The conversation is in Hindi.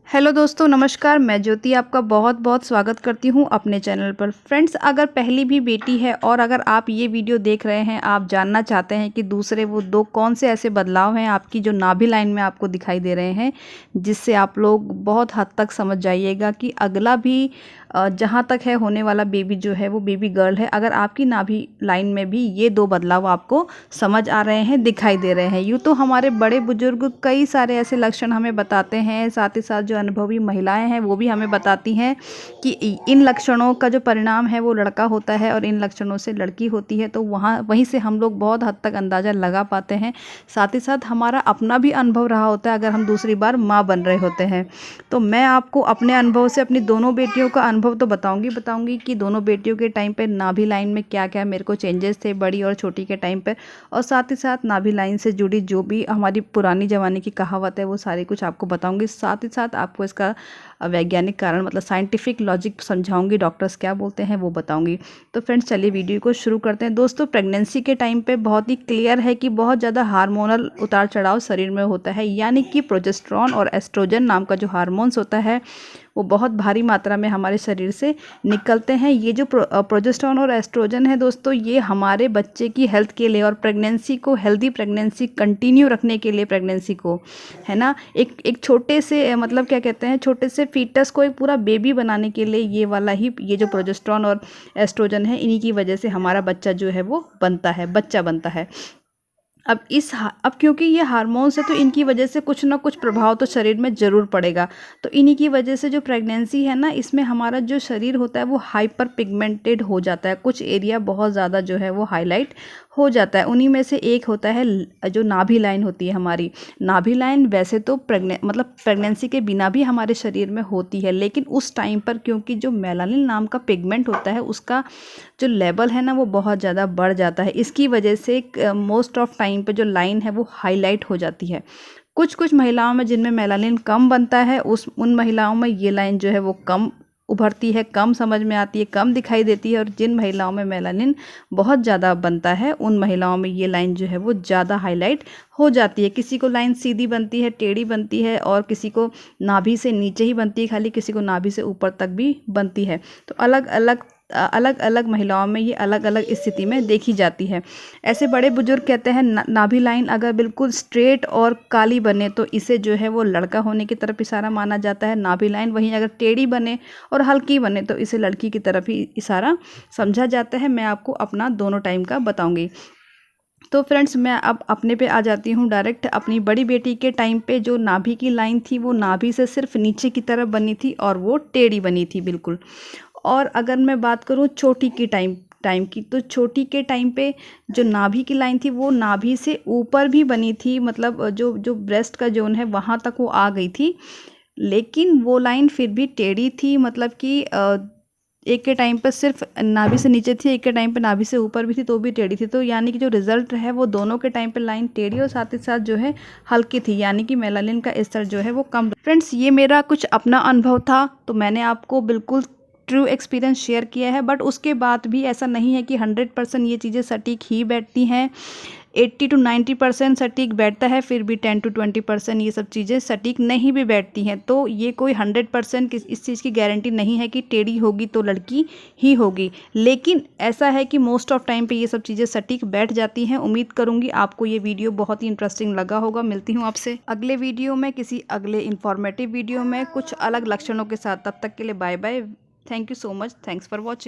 हेलो दोस्तों, नमस्कार। मैं ज्योति आपका बहुत बहुत स्वागत करती हूँ अपने चैनल पर। फ्रेंड्स, अगर पहली भी बेटी है और अगर आप ये वीडियो देख रहे हैं, आप जानना चाहते हैं कि दूसरे वो दो कौन से ऐसे बदलाव हैं आपकी जो नाभि लाइन में आपको दिखाई दे रहे हैं, जिससे आप लोग बहुत हद तक समझ जाइएगा कि अगला भी जहाँ तक है होने वाला बेबी जो है वो बेबी गर्ल है, अगर आपकी नाभि लाइन में भी ये दो बदलाव आपको समझ आ रहे हैं, दिखाई दे रहे हैं। यूँ तो हमारे बड़े बुजुर्ग कई सारे ऐसे लक्षण हमें बताते हैं, साथ ही साथ जो अनुभवी महिलाएं हैं वो भी हमें बताती हैं कि इन लक्षणों का जो परिणाम है वो लड़का होता है और इन लक्षणों से लड़की होती है। तो वहीं से हम लोग बहुत हद तक अंदाज़ा लगा पाते हैं। साथ ही साथ हमारा अपना भी अनुभव रहा होता है अगर हम दूसरी बार माँ बन रहे होते हैं। तो मैं आपको अपने अनुभव से अपनी दोनों बेटियों का अनुभव तो बताऊंगी कि दोनों बेटियों के टाइम पे नाभि लाइन में क्या क्या मेरे को चेंजेस थे, बड़ी और छोटी के टाइम पर। और साथ ही साथ नाभि लाइन से जुड़ी जो भी हमारी पुरानी ज़माने की कहावत है वो सारी कुछ आपको बताऊंगी। साथ ही साथ आपको इसका वैज्ञानिक कारण मतलब साइंटिफिक लॉजिक समझाऊंगी, डॉक्टर्स क्या बोलते हैं वो बताऊंगी। तो फ्रेंड्स, चलिए वीडियो को शुरू करते हैं। दोस्तों, प्रेगनेंसी के टाइम पे बहुत ही क्लियर है कि बहुत ज़्यादा हार्मोनल उतार चढ़ाव शरीर में होता है, यानी कि प्रोजेस्टेरॉन और एस्ट्रोजन नाम का जो हार्मोन्स होता है वो बहुत भारी मात्रा में हमारे शरीर से निकलते हैं। ये जो प्रोजेस्टेरॉन और एस्ट्रोजन है दोस्तों, ये हमारे बच्चे की हेल्थ के लिए और प्रेगनेंसी को, हेल्दी प्रेगनेंसी कंटिन्यू रखने के लिए, प्रेगनेंसी को, है ना, एक छोटे से मतलब क्या कहते हैं, छोटे से फीटस को एक पूरा बेबी बनाने के लिए ये जो प्रोजेस्टेरॉन और एस्ट्रोजन है, इन्हीं की वजह से हमारा बच्चा जो है वो बच्चा बनता है। अब क्योंकि ये हार्मोन्स है तो इनकी वजह से कुछ ना कुछ प्रभाव तो शरीर में ज़रूर पड़ेगा। तो इन्हीं की वजह से जो प्रेगनेंसी है ना, इसमें हमारा जो शरीर होता है वो हाइपर पिगमेंटेड हो जाता है। कुछ एरिया बहुत ज़्यादा जो है वो हाईलाइट हो जाता है। उन्हीं में से एक होता है जो नाभि लाइन होती है हमारी। नाभि लाइन वैसे तो प्रेगनेंसी के बिना भी हमारे शरीर में होती है, लेकिन उस टाइम पर क्योंकि जो मेलानिन नाम का पिगमेंट होता है उसका जो लेवल है ना वो बहुत ज़्यादा बढ़ जाता है। इसकी वजह से मोस्ट ऑफ टाइम पे जो लाइन है वो हाईलाइट हो जाती है। कुछ कुछ महिलाओं में जिनमें मेलानिन कम बनता है उन महिलाओं में ये लाइन जो है वो कम उभरती है, कम समझ में आती है, कम दिखाई देती है। और जिन महिलाओं में मेलानिन बहुत ज़्यादा बनता है उन महिलाओं में ये लाइन जो है वो ज़्यादा हाईलाइट हो जाती है। किसी को लाइन सीधी बनती है, टेढ़ी बनती है, और किसी को नाभि से नीचे ही बनती है खाली, किसी को नाभि से ऊपर तक भी बनती है। तो अलग अलग महिलाओं में ये अलग अलग स्थिति में देखी जाती है। ऐसे बड़े बुजुर्ग कहते हैं नाभि लाइन अगर बिल्कुल स्ट्रेट और काली बने तो इसे जो है वो लड़का होने की तरफ इशारा माना जाता है। नाभि लाइन वहीं अगर टेढ़ी बने और हल्की बने तो इसे लड़की की तरफ ही इशारा समझा जाता है। मैं आपको अपना दोनों टाइम का बताऊंगी। तो फ्रेंड्स, मैं अब अपने पे आ जाती हूँ डायरेक्ट। अपनी बड़ी बेटी के टाइम पे जो नाभि की लाइन थी वो नाभि से सिर्फ नीचे की तरफ बनी थी और वो टेढ़ी बनी थी बिल्कुल। और अगर मैं बात करूँ छोटी की टाइम की, तो छोटी के टाइम पे जो नाभि की लाइन थी वो नाभि से ऊपर भी बनी थी, मतलब जो ब्रेस्ट का जोन है वहाँ तक वो आ गई थी, लेकिन वो लाइन फिर भी टेढ़ी थी। मतलब कि एक के टाइम पर सिर्फ नाभि से नीचे थी, एक के टाइम पे नाभि से ऊपर भी थी तो भी टेढ़ी थी। तो यानी कि जो रिजल्ट है वो दोनों के टाइम पे लाइन टेढ़ी और साथ ही साथ जो है हल्की थी, यानी कि मेलानिन का स्तर जो है वो कम। फ्रेंड्स, ये मेरा कुछ अपना अनुभव था तो मैंने आपको बिल्कुल ट्रू एक्सपीरियंस शेयर किया है। बट उसके बाद भी ऐसा नहीं है कि 100% ये चीज़ें सटीक ही बैठती हैं। 80 to 90% सटीक बैठता है, फिर भी 10 to 20% ये सब चीज़ें सटीक नहीं भी बैठती हैं। तो ये कोई 100% इस चीज़ की गारंटी नहीं है कि टेढ़ी होगी तो लड़की ही होगी, लेकिन ऐसा है कि मोस्ट ऑफ टाइम पे ये सब चीज़ें सटीक बैठ जाती हैं। उम्मीद करूँगी आपको ये वीडियो बहुत ही इंटरेस्टिंग लगा होगा। मिलती हूँ आपसे अगले वीडियो में, किसी अगले इंफॉर्मेटिव वीडियो में कुछ अलग लक्षणों के साथ। तब तक के लिए bye bye. Thank you so much. Thanks for watching.